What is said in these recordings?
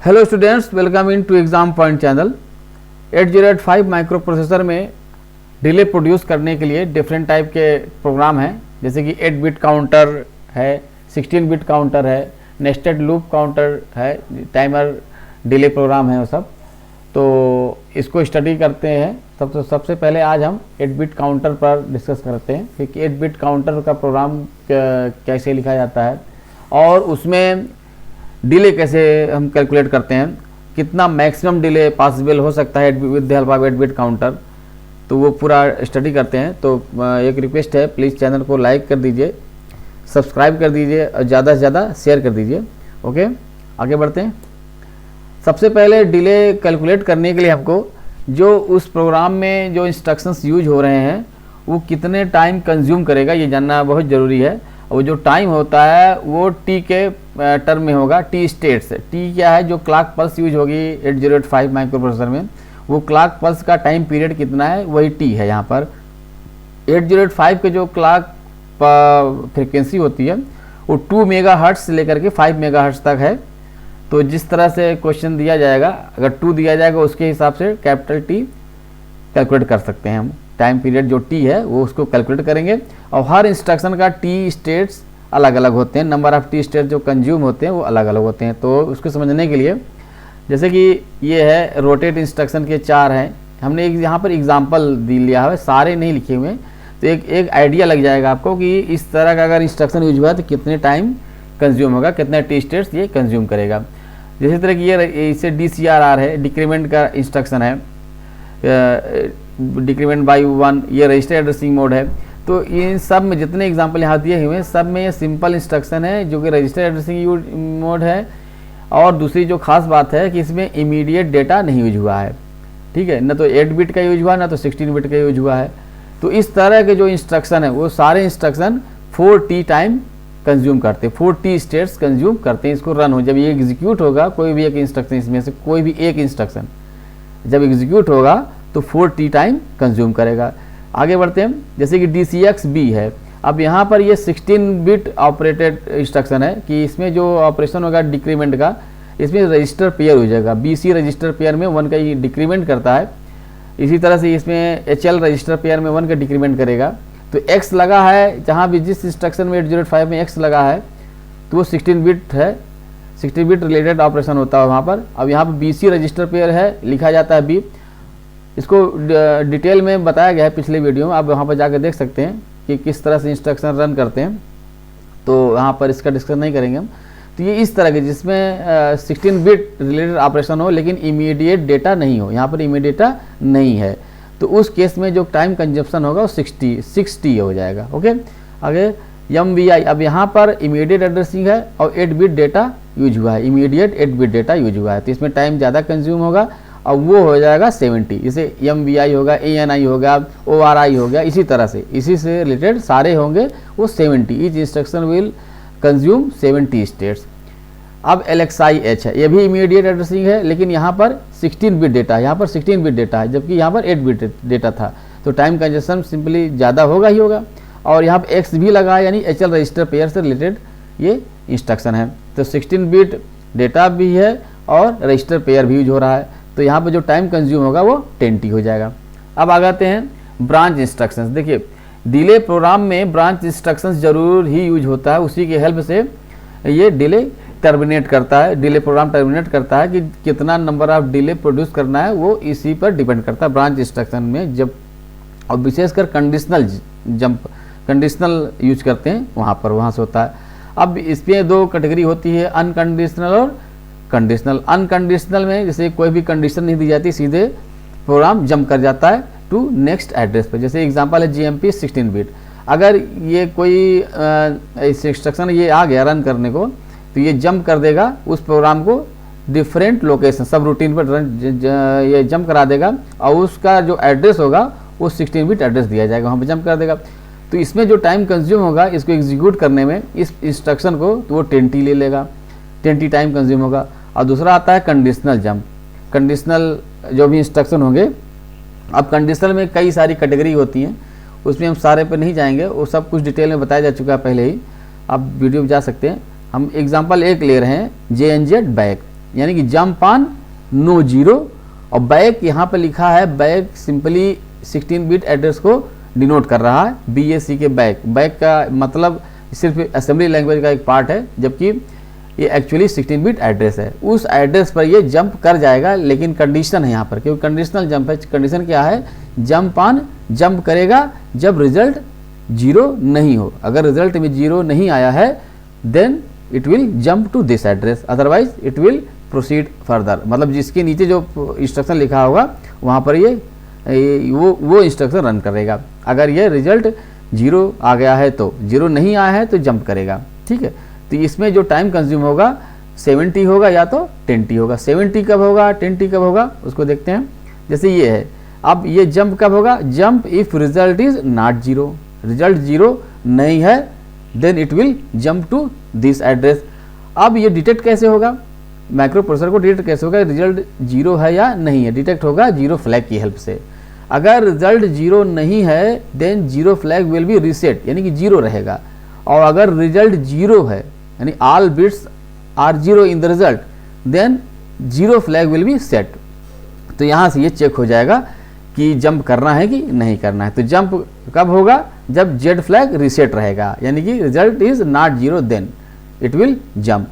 Hello students, welcome in to exam point channel. 8085 microprocessor में delay produce करने के लिए डिफरेंट टाइप के प्रोग्राम हैं, जैसे कि 8 बिट काउंटर है, 16 बिट काउंटर है, नेस्टेड लूप काउंटर है, टाइमर डिले प्रोग्राम है वो सब। तो इसको स्टडी करते हैं। सबसे पहले आज हम 8 बिट काउंटर पर डिस्कस करते हैं कि 8 बिट काउंटर का प्रोग्राम कैसे लिखा जाता है और उसमें डिले कैसे हम कैलकुलेट करते हैं, कितना मैक्सिमम डिले पॉसिबल हो सकता है with the help of 8 bit counter, तो वो पूरा स्टडी करते हैं। तो एक रिक्वेस्ट है, प्लीज़ चैनल को लाइक कर दीजिए, सब्सक्राइब कर दीजिए और ज़्यादा से ज़्यादा शेयर कर दीजिए। ओके, आगे बढ़ते हैं। सबसे पहले डिले कैलकुलेट करने के लिए हमको जो उस प्रोग्राम में जो इंस्ट्रक्शंस यूज हो रहे हैं वो कितने टाइम कंज्यूम करेगा ये जानना बहुत ज़रूरी है। और जो टाइम होता है वो टी के टर्म में होगा, टी स्टेट्स। टी क्या है? जो क्लॉक पल्स यूज होगी 8085 माइक्रो प्रोसेसर में, वो क्लॉक पल्स का टाइम पीरियड कितना है वही टी है। यहाँ पर 8085 के जो क्लॉक फ्रिक्वेंसी होती है वो 2 मेगाहर्ट्ज से लेकर के 5 मेगाहर्ट्ज तक है। तो जिस तरह से क्वेश्चन दिया जाएगा, अगर 2 दिया जाएगा उसके हिसाब से कैपिटल टी कैलकुलेट कर सकते हैं हम। टाइम पीरियड जो टी है वो उसको कैलकुलेट करेंगे और हर इंस्ट्रक्शन का टी स्टेट्स अलग अलग होते हैं, नंबर ऑफ टी स्टेट जो कंज्यूम होते हैं वो अलग अलग होते हैं। तो उसको समझने के लिए, जैसे कि ये है रोटेट इंस्ट्रक्शन के 4 हैं, हमने यहाँ पर एग्जांपल दी लिया है, सारे नहीं लिखे हुए। तो एक आइडिया लग जाएगा आपको कि इस तरह का अगर इंस्ट्रक्शन यूज हुआ तो कितने टाइम कंज्यूम होगा, कितने टी स्टेट्स ये कंज्यूम करेगा। जैसे तरह की ये इसे DCRR है, डिक्रीमेंट का इंस्ट्रक्शन है, डिक्रीमेंट बाई 1, ये रजिस्टर एड्रेसिंग मोड है। तो इन सब में जितने एग्जांपल यहाँ दिए हुए हैं सब में ये सिंपल इंस्ट्रक्शन है जो कि रजिस्टर एड्रेसिंग मोड है। और दूसरी जो खास बात है कि इसमें इमीडिएट डेटा नहीं यूज हुआ है, ठीक है, ना तो 8 बिट का यूज हुआ ना तो 16 बिट का यूज हुआ है। तो इस तरह के जो इंस्ट्रक्शन है वो सारे इंस्ट्रक्शन 4T टाइम कंज्यूम करते हैं, 4T स्टेट्स कंज्यूम करते हैं। इसको रन हो, जब ये एग्जीक्यूट होगा कोई भी एक इंस्ट्रक्शन, इसमें से कोई भी एक इंस्ट्रक्शन जब एग्जीक्यूट होगा तो 4T टाइम कंज्यूम करेगा। आगे बढ़ते हैं, जैसे कि DCXB है। अब यहाँ पर ये 16 बिट ऑपरेटेड इंस्ट्रक्शन है कि इसमें जो ऑपरेशन होगा डिक्रीमेंट का, इसमें रजिस्टर पेयर हो जाएगा। BC रजिस्टर पेयर में 1 का ये डिक्रीमेंट करता है, इसी तरह से इसमें HL रजिस्टर पेयर में 1 का डिक्रीमेंट करेगा। तो X लगा है, जहाँ भी जिस इंस्ट्रक्शन में 8085 में X लगा है तो वो 16 बिट है, 16 बिट रिलेटेड ऑपरेशन होता है वहाँ पर। अब यहाँ पर BC रजिस्टर पेयर है, लिखा जाता है B। इसको डिटेल में बताया गया है पिछले वीडियो में, आप वहाँ पर जाकर देख सकते हैं कि किस तरह से इंस्ट्रक्शन रन करते हैं। तो यहाँ पर इसका डिस्कस नहीं करेंगे हम। तो ये इस तरह के जिसमें 16 बिट रिलेटेड ऑपरेशन हो लेकिन इमीडिएट डेटा नहीं हो, यहाँ पर इमीडिएट डेटा नहीं है, तो उस केस में जो टाइम कंजप्शन होगा वो 6T हो जाएगा। ओके, आगे MVI। अब यहाँ पर इमीडिएट एड्रेसिंग है और 8 बिट डेटा यूज हुआ है, इमीडिएट 8 बिट डेटा यूज हुआ है, तो इसमें टाइम ज़्यादा कंज्यूम होगा और वो हो जाएगा 70। इसे MVI होगा, ANI होगा, ORI हो गया, इसी तरह से इसी से रिलेटेड सारे होंगे वो 70। Each instruction will consume 70 states. अब LXI-H है, ये भी इमीडिएट एड्रेसिंग है लेकिन यहाँ पर 16 बिट डेटा है, यहाँ पर 16 बिट डेटा है जबकि यहाँ पर 8 बिट डेटा था, तो टाइम कंजप्शन सिंपली ज़्यादा होगा ही होगा। और यहाँ पर X भी लगा है, यानी HL रजिस्टर पेयर से रिलेटेड ये इंस्ट्रक्शन है। तो 16 बिट डेटा भी है और रजिस्टर पेयर भी यूज हो रहा है, तो यहाँ पर जो टाइम कंज्यूम होगा वो 10T हो जाएगा। अब आ जाते हैं ब्रांच इंस्ट्रक्शंस। देखिए, डिले प्रोग्राम में ब्रांच इंस्ट्रक्शंस जरूर ही यूज होता है, उसी के हेल्प से ये डिले टर्मिनेट करता है, डिले प्रोग्राम टर्मिनेट करता है कि कितना नंबर ऑफ डिले प्रोड्यूस करना है वो इसी पर डिपेंड करता है ब्रांच इंस्ट्रक्शन में। जब और विशेषकर कंडीशनल जंप, कंडीशनल यूज करते हैं वहाँ से होता है। अब इसमें 2 कैटेगरी होती है, अनकंडीशनल और कंडीशनल। अनकंडीशनल में जैसे कोई भी कंडीशन नहीं दी जाती, सीधे प्रोग्राम जंप कर जाता है टू नेक्स्ट एड्रेस पर। जैसे एग्जांपल है GMP 16 बिट। अगर ये कोई इंस्ट्रक्शन ये आ गया रन करने को तो ये जंप कर देगा उस प्रोग्राम को डिफरेंट लोकेशन, सब रूटीन पर ये जंप करा देगा और उसका जो एड्रेस होगा वो 16 बिट एड्रेस दिया जाएगा, वहाँ पर जंप कर देगा। तो इसमें जो टाइम कंज्यूम होगा इसको एग्जीक्यूट करने में इस इंस्ट्रक्शन को, तो वो 10T ले लेगा, 10T टाइम कंज्यूम होगा। और दूसरा आता है कंडीशनल जंप। कंडीशनल जो भी इंस्ट्रक्शन होंगे, अब कंडीशनल में कई सारी कैटेगरी होती हैं, उसमें हम सारे पे नहीं जाएंगे, वो सब कुछ डिटेल में बताया जा चुका है पहले ही, आप वीडियो में जा सकते हैं। हम एग्जांपल एक ले रहे हैं, JNZ बैक। यानी कि जंप ऑन नो जीरो, और बैक यहाँ पे लिखा है, बैक सिंपली 16 बिट एड्रेस को डिनोट कर रहा है, BAC के बैक। बैक का मतलब सिर्फ असेंबली लैंग्वेज का एक पार्ट है, जबकि ये एक्चुअली 16 बिट एड्रेस है। उस एड्रेस पर ये जंप कर जाएगा, लेकिन कंडीशन है यहाँ पर, क्योंकि कंडीशनल जंप है। कंडीशन क्या है, जंप ऑन जंप करेगा जब रिजल्ट 0 नहीं हो। अगर रिजल्ट में 0 नहीं आया है then it will jump to this address, otherwise it will proceed further. मतलब जिसके नीचे जो इंस्ट्रक्शन लिखा होगा वहाँ पर ये वो इंस्ट्रक्शन रन करेगा। अगर ये रिजल्ट 0 आ गया है तो 0 नहीं आया है तो जंप करेगा, ठीक है। तो इसमें जो टाइम कंज्यूम होगा 70 होगा या तो 10T होगा। 70 कब होगा, 10T कब होगा, उसको देखते हैं। जैसे ये है, अब ये जंप कब होगा, jump if result is not 0, result 0 नहीं है then it will jump to this address. अब ये डिटेक्ट कैसे होगा, माइक्रो प्रोसेसर को डिटेक्ट कैसे होगा, रिजल्ट 0 है या नहीं है, डिटेक्ट होगा 0 फ्लैग की हेल्प से। अगर रिजल्ट 0 नहीं है then 0 flag will be reset, यानी कि 0 रहेगा। और अगर रिजल्ट 0 है, यानी all bits are 0 in the result, then 0 flag will be set. तो यहाँ से ये चेक हो जाएगा कि जंप करना है कि नहीं करना है। तो जंप कब होगा, जब Z फ्लैग रीसेट रहेगा, यानी कि result is not 0 then it will jump.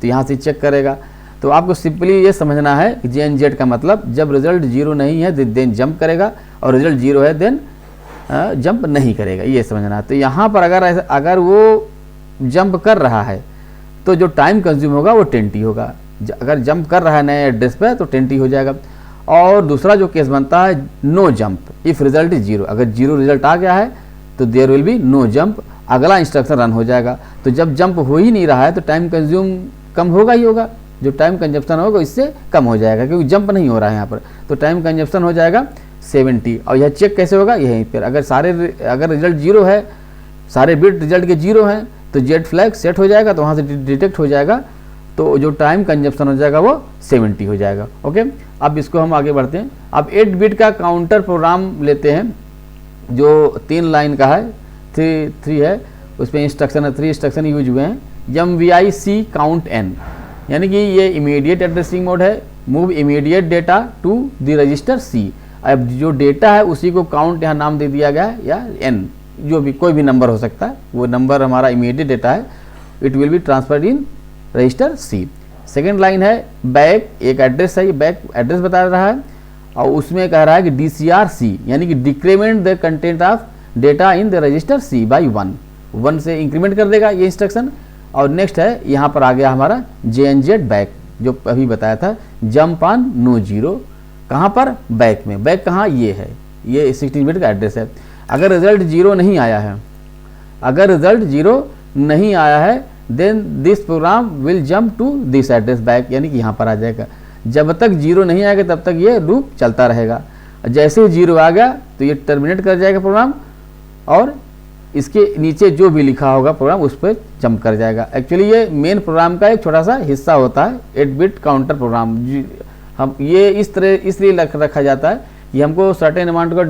तो यहाँ से चेक करेगा। तो आपको सिंपली ये समझना है कि JNZ का मतलब जब रिजल्ट 0 नहीं है देन जंप करेगा, और रिजल्ट 0 है देन जंप नहीं करेगा, ये समझना। तो यहाँ पर अगर वो जंप कर रहा है तो जो टाइम कंज्यूम होगा वो 10T होगा। अगर जंप कर रहा है नए एड्रेस पे तो 10T हो जाएगा। और दूसरा जो केस बनता है no jump if result is 0, अगर 0 रिजल्ट आ गया है तो there will be no jump, अगला इंस्ट्रक्शन रन हो जाएगा। तो जब जंप हो ही नहीं रहा है तो टाइम कंज्यूम कम होगा ही होगा, जो टाइम कंजप्शन होगा इससे कम हो जाएगा, क्योंकि जंप नहीं हो रहा है यहाँ पर। तो टाइम कंजप्शन हो जाएगा 70। और यह चेक कैसे होगा, यहीं पर अगर रिजल्ट 0 है, सारे बिट रिजल्ट के 0 हैं तो Z फ्लैग सेट हो जाएगा, तो वहाँ से डिटेक्ट हो जाएगा, तो जो टाइम कंजप्शन हो जाएगा वो 70 हो जाएगा। ओके, अब इसको हम आगे बढ़ते हैं। अब 8 बिट का काउंटर प्रोग्राम लेते हैं जो 3 लाइन का है, 3 है, उसमें इंस्ट्रक्शन है, 3 इंस्ट्रक्शन यूज हुए हैं। MVIC काउंट n, यानी कि ये इमीडिएट एड्रेसिंग मोड है, move immediate data to the register C। अब जो डेटा है उसी को काउंट यहाँ नाम दे दिया गया है, या n, जो भी कोई भी नंबर हो सकता है, वो नंबर हमारा इमीडिएट डेटा है, it will be transferred in register C। Second line है बैक, एक एड्रेस है, ये बैक एड्रेस बता रहा है, और उसमें कह रहा है कि DCR-C, यानी कि decrement the content of data in the register C by 1 से इंक्रीमेंट कर देगा ये इंस्ट्रक्शन। और नेक्स्ट है यहाँ पर आ गया हमारा JNZ बैक, जो अभी बताया था, जंप ऑन नो 0, कहाँ पर, बैक में। बैक कहाँ, ये है, ये 16 बिट का एड्रेस है। अगर रिजल्ट 0 नहीं आया है, अगर रिजल्ट 0 नहीं आया है then this program will jump to this address back, यानी कि यहाँ पर आ जाएगा। जब तक 0 नहीं आएगा तब तक ये लूप चलता रहेगा। जैसे ही 0 आ गया तो ये टर्मिनेट कर जाएगा प्रोग्राम, और इसके नीचे जो भी लिखा होगा प्रोग्राम उस पर जंप कर जाएगा। एक्चुअली ये मेन प्रोग्राम का एक छोटा सा हिस्सा होता है, 8 बिट काउंटर प्रोग्राम। हम ये इस तरह इसलिए रखा जाता है कि हमको सर्टेन अमाउंट का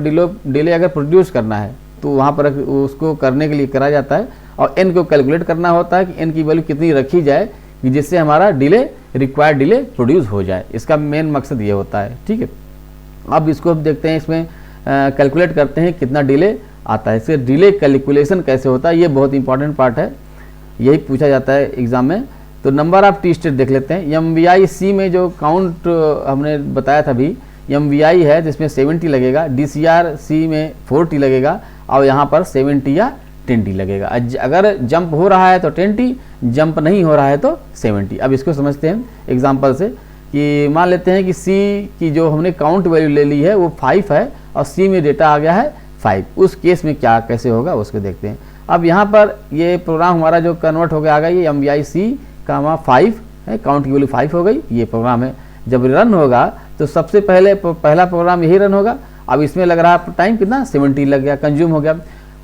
डिले अगर प्रोड्यूस करना है तो वहाँ पर उसको करने के लिए करा जाता है, और n को कैलकुलेट करना होता है कि n की वैल्यू कितनी रखी जाए कि जिससे हमारा रिक्वायर्ड डिले प्रोड्यूस हो जाए। इसका मेन मकसद ये होता है, ठीक है। अब इसको हम देखते हैं, इसमें कैलकुलेट करते हैं कितना डिले आता है। इससे डिले कैलकुलेशन कैसे होता है, ये बहुत इंपॉर्टेंट पार्ट है, यही पूछा जाता है एग्जाम में। तो नंबर ऑफ T स्टेट देख लेते हैं। MVIC में जो काउंट हमने बताया था अभी, MVI है जिसमें 70 लगेगा, DCR-C में 40 लगेगा, और यहाँ पर 70 या 10T लगेगा। अगर जंप हो रहा है तो 10T, जंप नहीं हो रहा है तो 70। अब इसको समझते हैं एग्जांपल से, कि मान लेते हैं कि C की जो हमने काउंट वैल्यू ले ली है वो 5 है, और C में डेटा आ गया है 5। उस केस में क्या कैसे होगा उसको देखते हैं। अब यहाँ पर ये प्रोग्राम हमारा जो कन्वर्ट हो गया आ गया, ये MVIC का 5 है, काउंट की वैल्यू 5 हो गई, ये प्रोग्राम है। जब रन होगा तो सबसे पहला प्रोग्राम यही रन होगा। अब इसमें लग रहा है टाइम कितना, 70 लग गया, कंज्यूम हो गया।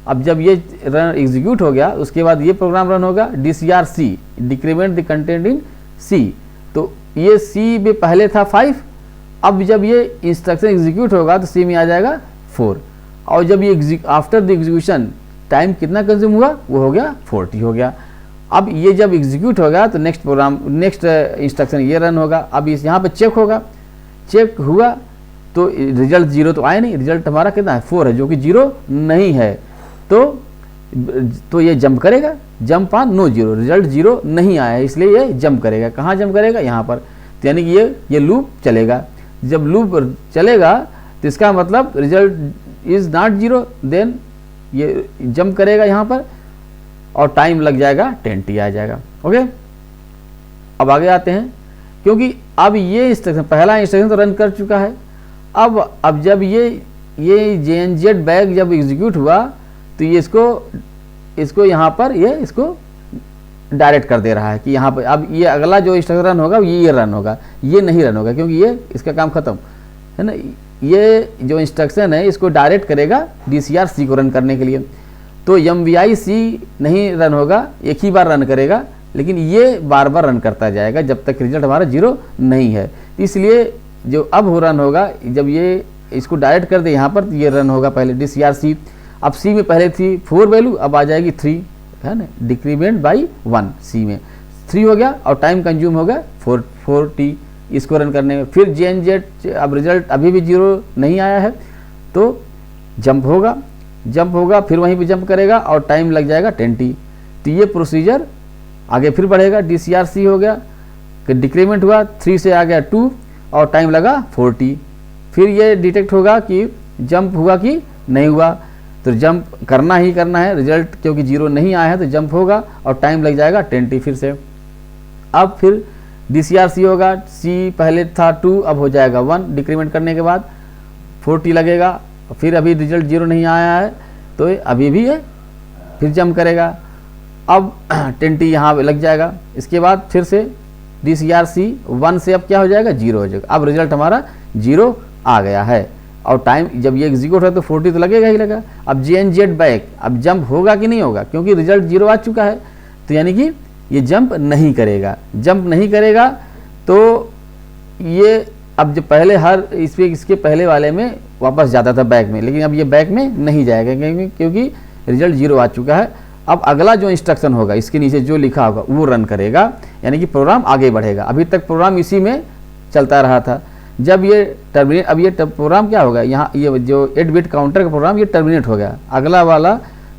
अब जब ये रन एग्जीक्यूट हो गया उसके बाद ये प्रोग्राम रन होगा, DCR-C, decrement the content in C। तो ये C में पहले था 5, अब जब ये इंस्ट्रक्शन एग्जीक्यूट होगा तो C में आ जाएगा 4, और जब ये आफ्टर द एग्जीक्यूशन टाइम कितना कंज्यूम हुआ, वो हो गया 40 हो गया। अब ये जब एग्जीक्यूट होगा तो नेक्स्ट इंस्ट्रक्शन ये रन होगा। अब इस यहाँ पे चेक होगा, चेक हुआ तो रिजल्ट 0 तो आया नहीं, रिजल्ट हमारा कितना है 4 है, जो कि 0 नहीं है। तो ये जंप करेगा, जंप ऑन नो 0, रिजल्ट 0 नहीं आया है, इसलिए ये जंप करेगा। कहाँ जंप करेगा? यहाँ पर। तो यानी कि ये लूप चलेगा। जब लूप चलेगा तो इसका मतलब रिजल्ट इज नॉट 0, देन ये जंप करेगा यहाँ पर और टाइम लग जाएगा 10t आ जाएगा। ओके, अब आगे आते हैं, क्योंकि अब ये इंस्ट्रक्शन पहला इंस्ट्रक्शन तो रन कर चुका है। अब जब ये JNZ बैग जब एग्जीक्यूट हुआ तो ये इसको यहाँ पर ये इसको डायरेक्ट कर दे रहा है कि यहाँ पर अब ये अगला जो इंस्ट्रक्शन रन होगा ये रन होगा, ये नहीं रन होगा क्योंकि ये इसका काम खत्म है ना। ये जो इंस्ट्रक्शन है इसको डायरेक्ट करेगा DCR-C को रन करने के लिए। तो MVI-C नहीं रन होगा, एक ही बार रन करेगा, लेकिन ये बार बार रन करता जाएगा जब तक रिजल्ट हमारा 0 नहीं है। इसलिए जो अब हो रन होगा, जब ये इसको डायरेक्ट कर दे यहाँ पर तो ये रन होगा पहले DCR-C। अब C में पहले थी 4 वैल्यू, अब आ जाएगी 3 है ना, डिक्रीमेंट बाई 1। C में 3 हो गया और टाइम कंज्यूम हो गया 4t इसको रन करने में। फिर JNZ अब रिजल्ट अभी भी 0 नहीं आया है तो जंप होगा, फिर वहीं पे जंप करेगा और टाइम लग जाएगा 10t। तो ये प्रोसीजर आगे फिर बढ़ेगा। DCR-C हो गया कि डिक्रीमेंट हुआ, 3 से आ गया 2 और टाइम लगा 4t। फिर ये डिटेक्ट होगा कि जंप हुआ कि नहीं हुआ, तो जंप करना ही करना है, रिजल्ट क्योंकि 0 नहीं आया है तो जंप होगा और टाइम लग जाएगा 10t फिर से। अब फिर DCR-C होगा, C पहले था 2 अब हो जाएगा 1, डिक्रीमेंट करने के बाद 4t लगेगा। फिर अभी रिजल्ट 0 नहीं आया है तो अभी भी है, फिर जंप करेगा, अब 10t यहाँ लग जाएगा। इसके बाद फिर से DCR-C 1 से अब क्या हो जाएगा 0 हो जाएगा। अब रिजल्ट हमारा 0 आ गया है और टाइम जब ये एग्जीक्यूट है तो 40 तो लगेगा ही लगा। अब JNZ बैक अब जंप होगा कि नहीं होगा, क्योंकि रिजल्ट 0 आ चुका है तो यानी कि ये जंप नहीं करेगा। तो ये अब जो पहले इसके पहले वाले में वापस जाता था बैक में, लेकिन अब ये बैक में नहीं जाएगा क्योंकि रिजल्ट 0 आ चुका है। अब अगला जो इंस्ट्रक्शन होगा इसके नीचे जो लिखा होगा वो रन करेगा, यानी कि प्रोग्राम आगे बढ़ेगा। अभी तक प्रोग्राम इसी में चलता रहा था। जब ये टर्मिनेट, अब ये प्रोग्राम क्या होगा, यहाँ ये जो 8 बिट काउंटर का प्रोग्राम ये टर्मिनेट हो गया, अगला वाला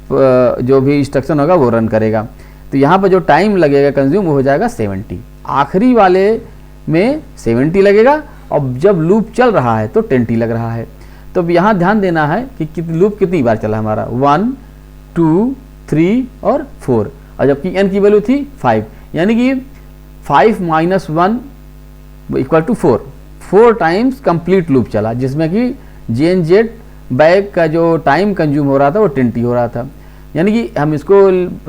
जो भी इंस्ट्रक्शन होगा वो रन करेगा। तो यहाँ पर जो टाइम लगेगा कंज्यूम वो हो जाएगा 70। आखिरी वाले में 70 लगेगा और जब लूप चल रहा है तो 10t लग रहा है। तो अब यहाँ ध्यान देना है कि लूप कितनी बार चला हमारा, 1 2 3 और 4, और जबकि n की वैल्यू थी 5, यानी कि 5 - 1 = 4 टाइम्स कंप्लीट लूप चला, जिसमें कि JNZ बैग का जो टाइम कंज्यूम हो रहा था वो 10t हो रहा था। यानी कि हम इसको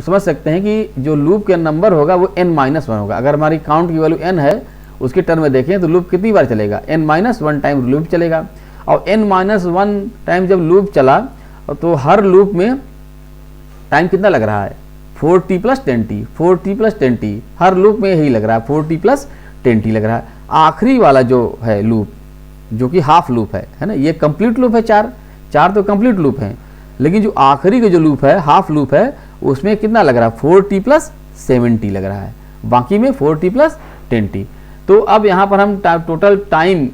समझ सकते हैं कि जो लूप का नंबर होगा वो n-1 होगा। अगर हमारी काउंट की वैल्यू n है, उसके टर्म में देखें तो लूप कितनी बार चलेगा, n-1 टाइम लूप चलेगा। और n-1 टाइम जब लूप चला तो हर लूप में टाइम कितना लग रहा है, 4t + 10t, 4t + 10t, हर लूप में यही लग रहा है, 4t + 10t लग रहा है। आखिरी वाला जो है लूप जो कि हाफ लूप है ना, ये कंप्लीट लूप है, चार तो कंप्लीट लूप है, लेकिन जो आखिरी का जो लूप है हाफ लूप है उसमें कितना लग रहा है, 4t + 7t लग रहा है, बाकी में 4t + 10t। तो अब यहाँ पर हम टोटल टाइम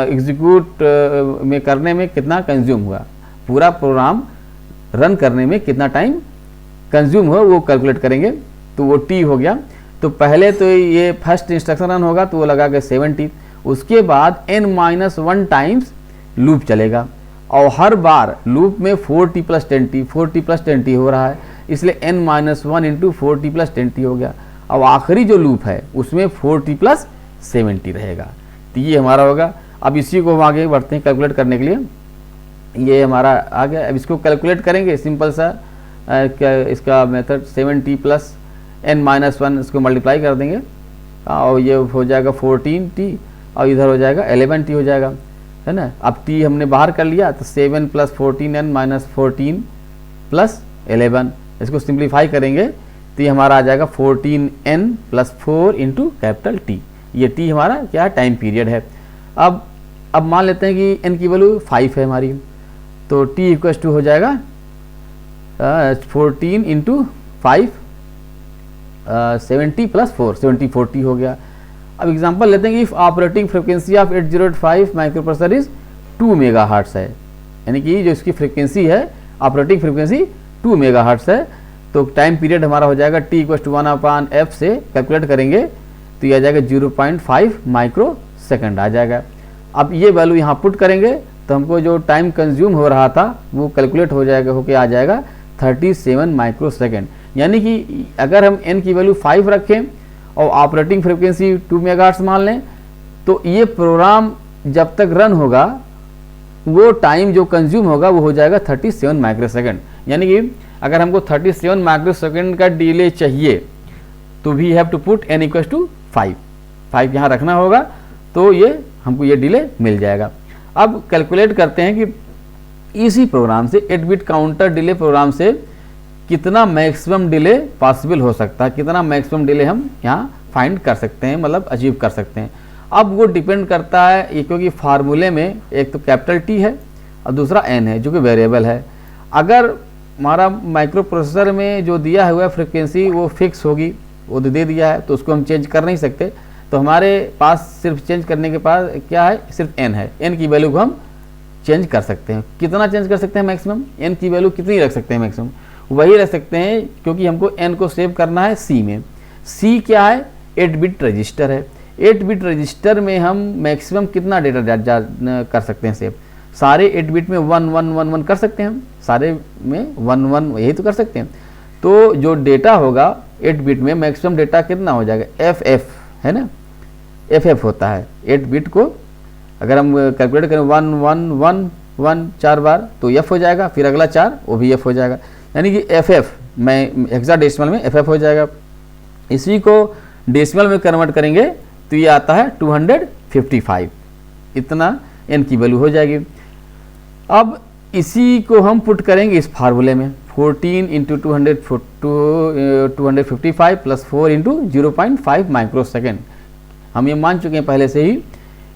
एग्जीक्यूट में करने में कितना कंज्यूम हुआ, पूरा प्रोग्राम रन करने में कितना टाइम कंज्यूम हुआ वो कैलकुलेट करेंगे। तो वो t हो गया। तो पहले तो ये फर्स्ट इंस्ट्रक्शन रन होगा तो वो लगा के 70, उसके बाद n-1 टाइम्स लूप चलेगा और हर बार लूप में 4t + 10t 4t + 10t हो रहा है, इसलिए n-1 × 4t + 10t हो गया। अब आखिरी जो लूप है उसमें 4t + 70 रहेगा। तो ये हमारा होगा। अब इसी को हम आगे बढ़ते हैं कैलकुलेट करने के लिए। ये हमारा आ गया। अब इसको कैलकुलेट करेंगे सिंपल सा इसका मेथड 70 + n-1 इसको मल्टीप्लाई कर देंगे और ये हो जाएगा 14t और इधर हो जाएगा 11t हो जाएगा, है ना। अब t हमने बाहर कर लिया तो 7 + 14n - 14 + 11, इसको सिंप्लीफाई करेंगे तो ये हमारा आ जाएगा 14n + 4 × T। ये t हमारा क्या टाइम पीरियड है। अब मान लेते हैं कि n की वैल्यू 5 है हमारी, तो t = हो जाएगा 14 × 5 70 + 4 70/40 हो गया। अब एग्जांपल लेते हैं कि if operating frequency of 8085 microprocessor is 2 megahertz है, यानी कि जो इसकी फ्रिक्वेंसी है ऑपरेटिंग फ्रिक्वेंसी 2 मेगाहर्ट्ज है, तो टाइम पीरियड हमारा हो जाएगा t = 1/f से कैलकुलेट करेंगे तो ये आ जाएगा 0.5 माइक्रो सेकंड आ जाएगा। अब ये वैल्यू यहाँ पुट करेंगे तो हमको जो टाइम कंज्यूम हो रहा था वो कैलकुलेट हो जाएगा, होके आ जाएगा 37 माइक्रो सेकंड। यानी कि अगर हम n की वैल्यू 5 रखें और ऑपरेटिंग फ्रिक्वेंसी 2 मेगाहर्ट्ज मान लें तो ये प्रोग्राम जब तक रन होगा वो टाइम जो कंज्यूम होगा वो हो जाएगा 37 माइक्रो सेकंड। यानी कि अगर हमको 37 माइक्रो सेकंड का डिले चाहिए तो we have to put n = 5 यहाँ रखना होगा, तो ये हमको ये डिले मिल जाएगा। अब कैलकुलेट करते हैं कि इसी प्रोग्राम से 8 बिट काउंटर डिले प्रोग्राम से कितना मैक्सिमम डिले पॉसिबल हो सकता है, कितना मैक्सिमम डिले हम यहाँ फाइंड कर सकते हैं, मतलब अचीव कर सकते हैं। अब वो डिपेंड करता है ये, क्योंकि फार्मूले में एक तो कैपिटल T है और दूसरा n है जो कि वेरिएबल है। अगर हमारा माइक्रो प्रोसेसर में जो दिया हुआ है फ्रिक्वेंसी वो फिक्स होगी, वो दे दिया है, तो उसको हम चेंज कर नहीं सकते, तो हमारे पास सिर्फ चेंज करने के पास क्या है, सिर्फ n है। n की वैल्यू को हम चेंज कर सकते हैं। कितना चेंज कर सकते हैं मैक्सिमम, n की वैल्यू कितनी रख सकते हैं मैक्सिमम, वही रख सकते हैं, क्योंकि हमको n को सेव करना है C में। C क्या है, 8 बिट रजिस्टर है। 8 बिट रजिस्टर में हम मैक्सिमम कितना डेटा कर सकते हैं सेव, सारे 8 बिट में 1 1 1 1 कर सकते हैं हम, सारे में 1 1 यही तो कर सकते हैं। तो जो डेटा होगा 8 बिट में मैक्सिमम डेटा कितना हो जाएगा, FF है ना, FF होता है 8 बिट को। अगर हम कैलकुलेट करें 1 1 1 1 4 बार तो F हो जाएगा, फिर अगला 4 वो भी F हो जाएगा, यानी कि FF में हेक्साडेसिमल में FF हो जाएगा। इसी को डेसिमल में कन्वर्ट करेंगे तो ये आता है 255, इतना n की वैल्यू हो जाएगी। अब इसी को हम पुट करेंगे इस फार्मूले में, 14 × 255 + 4 × 0.5 माइक्रो सेकेंड। हम ये मान चुके हैं पहले से ही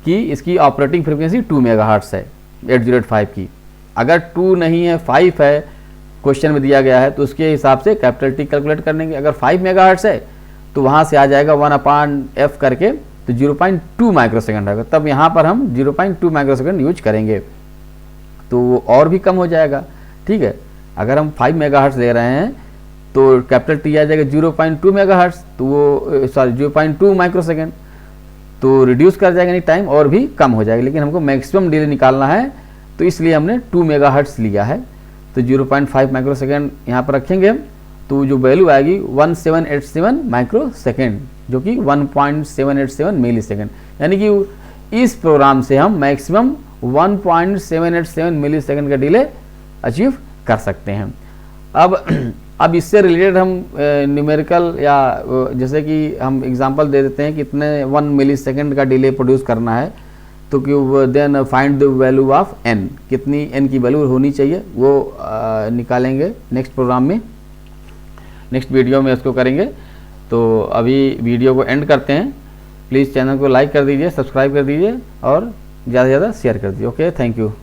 कि इसकी ऑपरेटिंग फ्रिक्वेंसी 2 मेगाहर्ट्ज है 8085 की। अगर 2 नहीं है 5 है क्वेश्चन में दिया गया है तो उसके हिसाब से कैपिटल T कैलकुलेट करने। अगर 5 मेगाहर्ट्ज है तो वहाँ से आ जाएगा 1/f करके, तो 0.2 माइक्रो सेकंड आएगा, तब यहाँ पर हम 0.2 माइक्रो सेकंड यूज करेंगे तो वो और भी कम हो जाएगा। ठीक है, अगर हम 5 मेगाहर्ट्ज ले रहे हैं तो कैपिटल T आ जाएगा 0.2 मेगाहर्ट्ज, तो वो 0.2 माइक्रो सेकंड, तो रिड्यूस कर जाएगा, नहीं टाइम और भी कम हो जाएगा। लेकिन हमको मैक्सिमम डिले निकालना है तो इसलिए हमने 2 मेगाहर्ट्ज लिया है, तो 0.5 माइक्रो सेकंड यहाँ पर रखेंगे हम, तो जो वैल्यू आएगी 1787 माइक्रो सेकेंड, जो कि 1.787 मिली सेकेंड। यानी कि इस प्रोग्राम से हम मैक्सिमम 1.787 मिली सेकेंड का डिले अचीव कर सकते हैं। अब इससे रिलेटेड हम न्यूमेरिकल या जैसे कि हम एग्जांपल दे देते हैं कि इतने 1 मिली सेकेंड का डिले प्रोड्यूस करना है, तो कि then find the value of n, कितनी n की वैल्यू होनी चाहिए वो निकालेंगे नेक्स्ट प्रोग्राम में, नेक्स्ट वीडियो में इसको करेंगे। तो अभी वीडियो को एंड करते हैं। प्लीज़ चैनल को लाइक कर दीजिए, सब्सक्राइब कर दीजिए और ज़्यादा से ज़्यादा शेयर कर दीजिए। Okay, thank you.